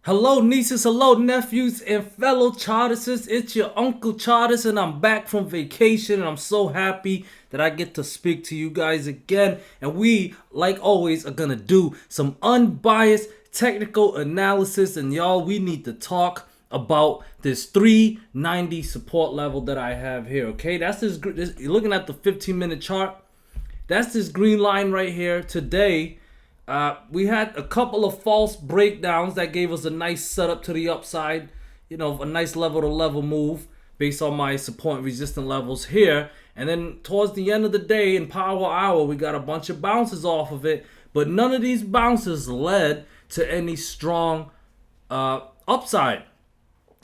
Hello nieces, hello nephews, and fellow Chartists. It's your Uncle Chartist, and I'm back from vacation, and I'm so happy that I get to speak to you guys again. And we, like always, are gonna do some unbiased technical analysis. And y'all, we need to talk about this 390 support level that I have here. Okay, that's this. You're looking at the 15-minute chart. That's this green line right here. Today, we had a couple of false breakdowns that gave us a nice setup to the upside. You know, a nice level-to-level move based on my support and resistance levels here. And then towards the end of the day in power hour, we got a bunch of bounces off of it. But none of these bounces led to any strong upside.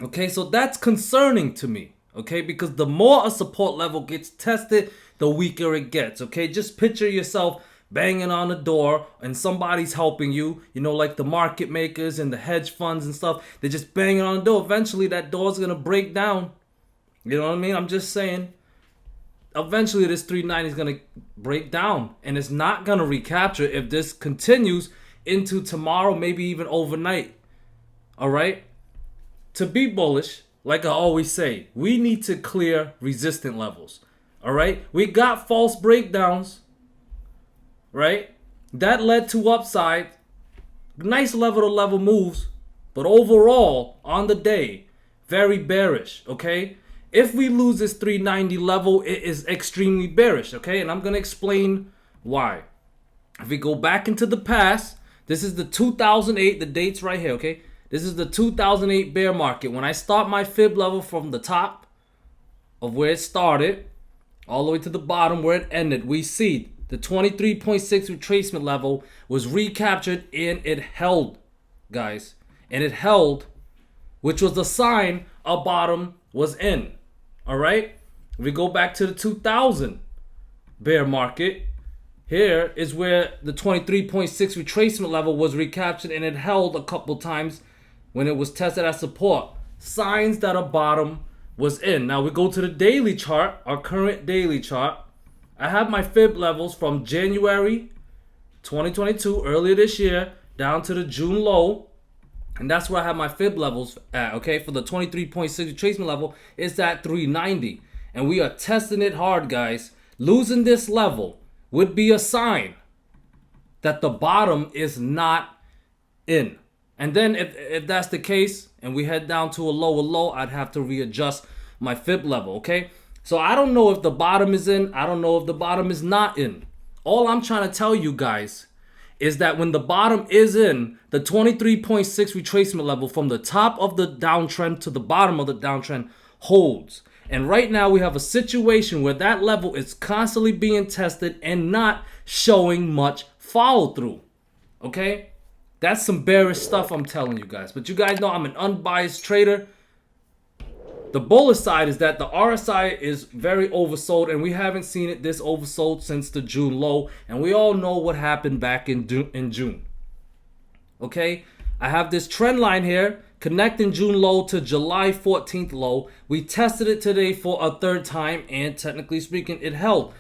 Okay, so that's concerning to me. Okay, because the more a support level gets tested, the weaker it gets. Okay, just picture yourself banging on the door and somebody's helping you, you know, like the market makers and the hedge funds and stuff. They're just banging on the door. Eventually that door's gonna break down. You know what I mean? I'm just saying, eventually this 390 is gonna break down, and it's not gonna recapture if this continues into tomorrow, maybe even overnight. All right, to be bullish, like I always say, we need to clear resistant levels. All right, we got false breakdowns, right? That led to upside, nice level-to-level moves, but overall on the day, very bearish. Okay, if we lose this 390 level, it is extremely bearish. Okay, and I'm gonna explain why. If we go back into the past, this is the 2008. The date's right here. Okay, this is the 2008 bear market. When I start my fib level from the top of where it started all the way to the bottom where it ended, we see the 23.6 retracement level was recaptured and it held, guys. And it held, which was a sign a bottom was in. All right? If we go back to the 2000 bear market, here is where the 23.6 retracement level was recaptured and it held a couple times when it was tested as support. Signs that a bottom was in. Now we go to the daily chart, our current daily chart. I have my fib levels from January 2022, earlier this year, down to the June low. And that's where I have my fib levels at, okay? For the 23.6 retracement level, it's at 390. And we are testing it hard, guys. Losing this level would be a sign that the bottom is not in. And then if that's the case, and we head down to a lower low, I'd have to readjust my fib level, okay? So I don't know if the bottom is in. I don't know if the bottom is not in. All I'm trying to tell you guys is that when the bottom is in, the 23.6 retracement level from the top of the downtrend to the bottom of the downtrend holds. And right now we have a situation where that level is constantly being tested and not showing much follow through. Okay? That's some bearish stuff I'm telling you guys. But you guys know I'm an unbiased trader. The bullish side is that the RSI is very oversold, and we haven't seen it this oversold since the June low, and we all know what happened back in June. Okay, I have this trend line here connecting June low to July 14th low. We tested it today for a third time, and technically speaking, it held.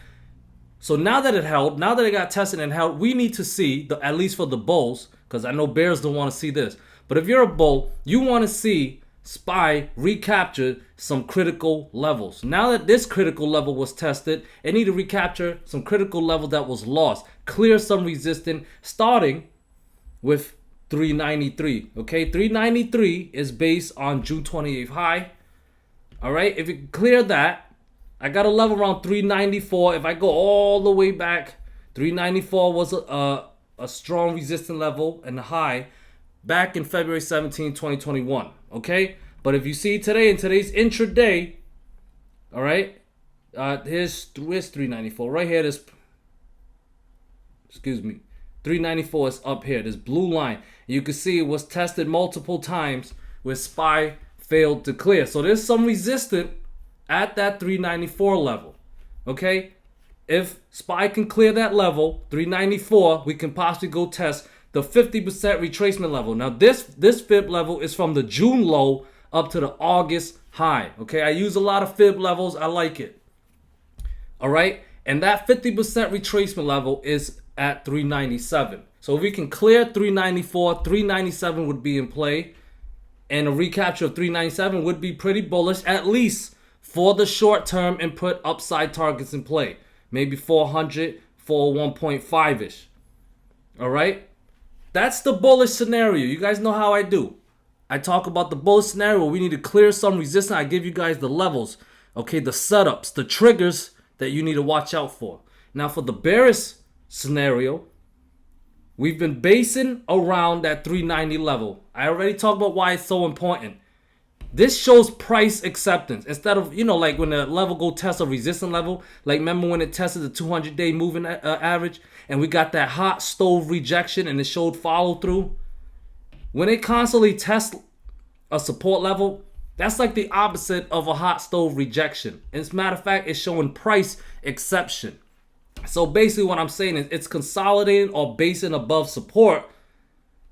So now that it held, now that it got tested and held, we need to see, at least for the bulls, because I know bears don't want to see this, but if you're a bull, you want to see SPY recaptured some critical levels. Now that this critical level was tested, it need to recapture some critical level that was lost. Clear some resistance starting with 393. Okay, 393 is based on June 28th high. All right, if you clear that, I got a level around 394. If I go all the way back, 394 was a strong resistance level and high back in February 17, 2021. Okay, but if you see today in today's intraday, all right, where's 394 right here. This, excuse me, 394 is up here. This blue line, you can see it was tested multiple times where SPY failed to clear. So there's some resistance at that 394 level. Okay, if SPY can clear that level 394, we can possibly go test the 50% retracement level. Now this fib level is from the June low up to the August high. Okay, I use a lot of fib levels. I like it. All right, and that 50% retracement level is at 397. So if we can clear 394, 397 would be in play. And a recapture of 397 would be pretty bullish, at least for the short term, and put upside targets in play. Maybe 400, 401.5-ish. All right? That's the bullish scenario. You guys know how I do. I talk about the bullish scenario where we need to clear some resistance. I give you guys the levels, okay, the setups, the triggers that you need to watch out for. Now, for the bearish scenario, we've been basing around that 390 level. I already talked about why it's so important. This shows price acceptance. Instead of, like when the level go test a resistance level, like remember when it tested the 200-day moving average and we got that hot stove rejection and it showed follow through? When it constantly tests a support level, that's like the opposite of a hot stove rejection. As a matter of fact, it's showing price exception. So basically what I'm saying is it's consolidating or basing above support,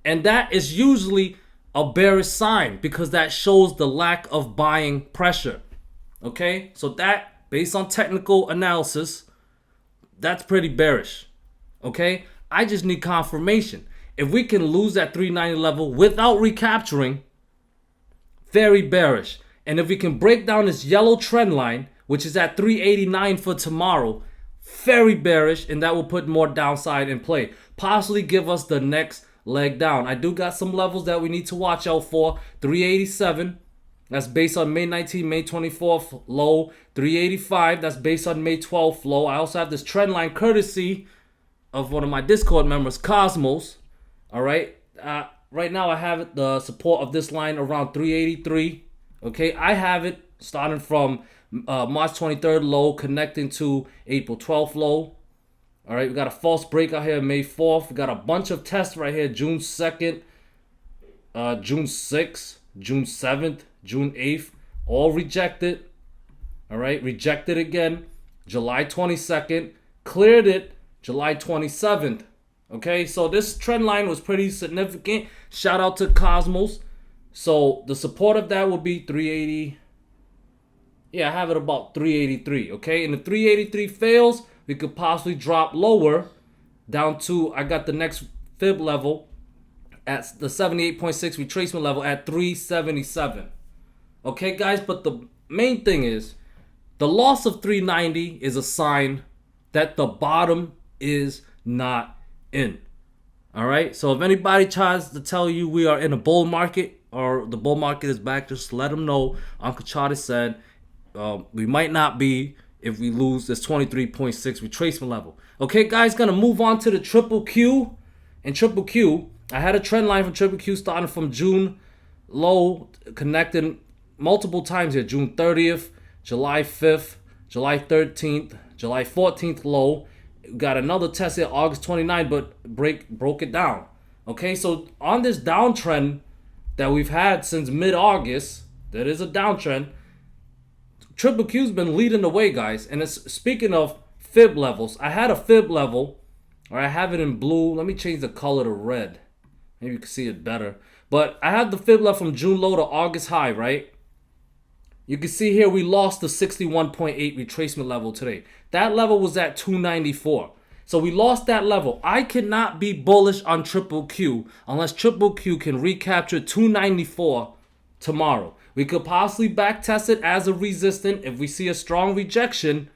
and that is usually a bearish sign because that shows the lack of buying pressure. Okay, so that, based on technical analysis, that's pretty bearish. Okay, I just need confirmation. If we can lose that 390 level without recapturing, very bearish. And if we can break down this yellow trend line, which is at 389 for tomorrow, very bearish, and that will put more downside in play. Possibly give us the next leg down. I do got some levels that we need to watch out for. 387, that's based on May 19th, May 24th low. 385, that's based on May 12th low. I also have this trend line courtesy of one of my Discord members, Cosmos. All right. Right now I have the support of this line around 383. Okay, I have it starting from March 23rd low connecting to April 12th low. All right, we got a false breakout here May 4th. We got a bunch of tests right here, June 2nd, June 6th, June 7th, June 8th, all rejected. All right, rejected again, July 22nd, cleared it July 27th. Okay, so this trend line was pretty significant. Shout out to Cosmos. So the support of that will be 380. Yeah, I have it about 383. Okay, and if 383 fails, we could possibly drop lower down to, I got the next fib level at the 78.6 retracement level at 377. Okay, guys, but the main thing is the loss of 390 is a sign that the bottom is not in. All right, so if anybody tries to tell you we are in a bull market or the bull market is back, just let them know Uncle Charlie said we might not be if we lose this 23.6 retracement level. Okay, guys, gonna move on to the triple Q. And triple Q, I had a trend line from triple Q starting from June low, connecting multiple times here. June 30th, July 5th, July 13th, July 14th low. Got another test here August 29th, but broke it down. Okay, so on this downtrend that we've had since mid-August, that is a downtrend, triple Q's been leading the way, guys. And it's, speaking of fib levels, I had a fib level, or I have it in blue. Let me change the color to red. Maybe you can see it better. But I had the fib level from June low to August high, right? You can see here we lost the 61.8 retracement level today. That level was at 294. So we lost that level. I cannot be bullish on triple Q unless triple Q can recapture 294 tomorrow. We could possibly backtest it as a resistance. If we see a strong rejection,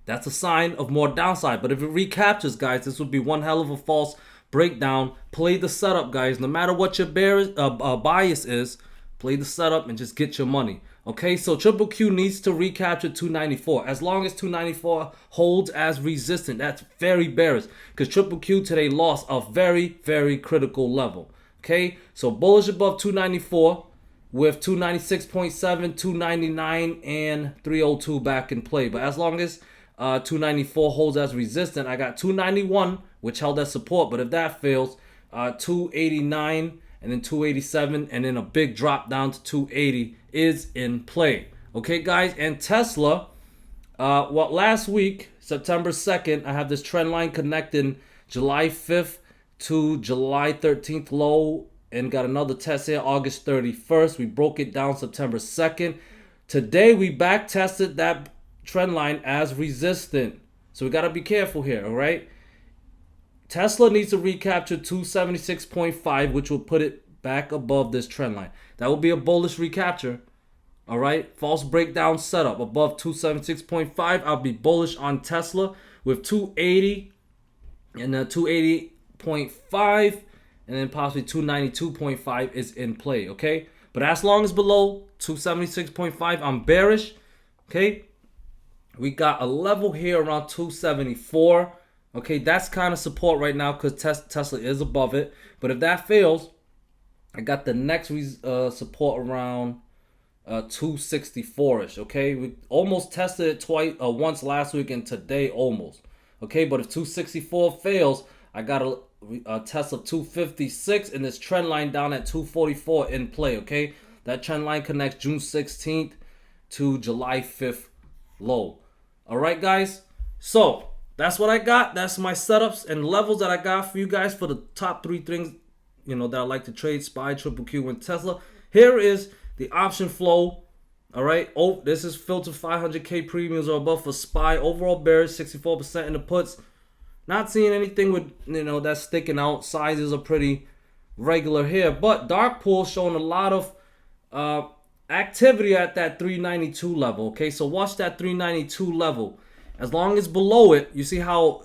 that's a sign of more downside. But if it recaptures, guys, this would be one hell of a false breakdown. Play the setup, guys. No matter what your bias is, play the setup and just get your money. Okay, so triple Q needs to recapture 294. As long as 294 holds as resistant, that's very bearish because triple Q today lost a very, very critical level. Okay, so bullish above 294 with 296.7, 299, and 302 back in play. But as long as 294 holds as resistant, I got 291, which held as support. But if that fails, 289, and then 287, and then a big drop down to 280 is in play. Okay, guys, and Tesla, last week, September 2nd, I have this trend line connecting July 5th to July 13th low, and got another test here August 31st. We broke it down September 2nd. Today, we back tested that trend line as resistant. So we got to be careful here, all right? Tesla needs to recapture 276.5, which will put it back above this trend line. That will be a bullish recapture. All right, false breakdown setup above 276.5. I'll be bullish on Tesla with 280 and 280.5, and then possibly 292.5 is in play. Okay, but as long as below 276.5, I'm bearish. Okay, we got a level here around 274. Okay, that's kind of support right now because Tesla is above it. But if that fails, I got the next support around 264ish. Okay, we almost tested it once last week and today almost. Okay, but if 264 fails, I got a test of 256 and this trend line down at 244 in play. Okay, that trend line connects June 16th to July 5th low. All right, guys. So that's what I got. That's my setups and levels that I got for you guys for the top 3 things, that I like to trade: SPY, QQQ, and Tesla. Here is the option flow. All right. Oh, this is filtered 500K premiums or above for SPY. Overall bearish, 64% in the puts. Not seeing anything with, that's sticking out. Sizes are pretty regular here, but dark pool showing a lot of activity at that 392 level. Okay, so watch that 392 level. As long as below it, you see how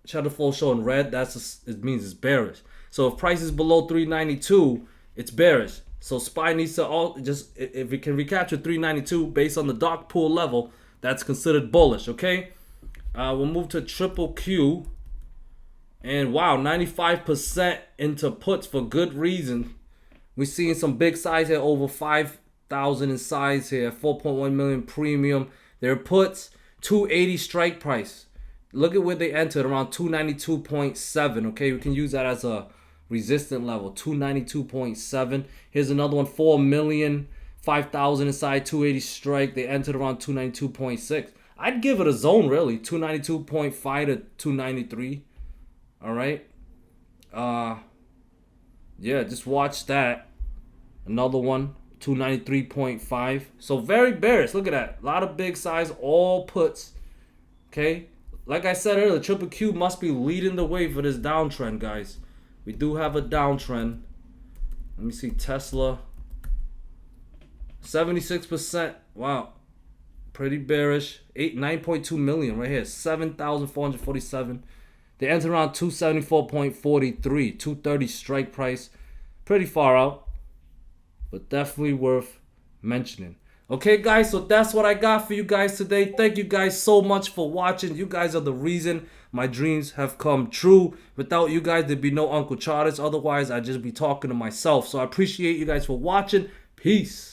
shadow flow showing red. It means it's bearish. So if price is below 392, it's bearish. So SPY needs to if it can recapture 392 based on the dark pool level, that's considered bullish. Okay, we'll move to QQQ, and wow, 95% into puts for good reason. We're seeing some big size here, over 5,000 in size here, 4.1 million premium. Their puts 280 strike price. Look at where they entered, around 292.7. Okay, we can use that as a resistant level, 292.7. Here's another one, 4 million, 5,000 inside, 280 strike. They entered around 292.6. I'd give it a zone, really, 292.5 to 293. All right. Yeah, just watch that. Another one, 293.5. So very bearish. Look at that. A lot of big size, all puts. Okay. Like I said earlier, QQQ must be leading the way for this downtrend, guys. We do have a downtrend. Let me see Tesla. 76%. Wow. Pretty bearish. 9.2 million right here. 7,447. They entered around 274.43. 230 strike price. Pretty far out, but definitely worth mentioning. Okay, guys, so that's what I got for you guys today. Thank you guys so much for watching. You guys are the reason my dreams have come true. Without you guys, there'd be no Uncle Charters. Otherwise, I'd just be talking to myself. So I appreciate you guys for watching. Peace.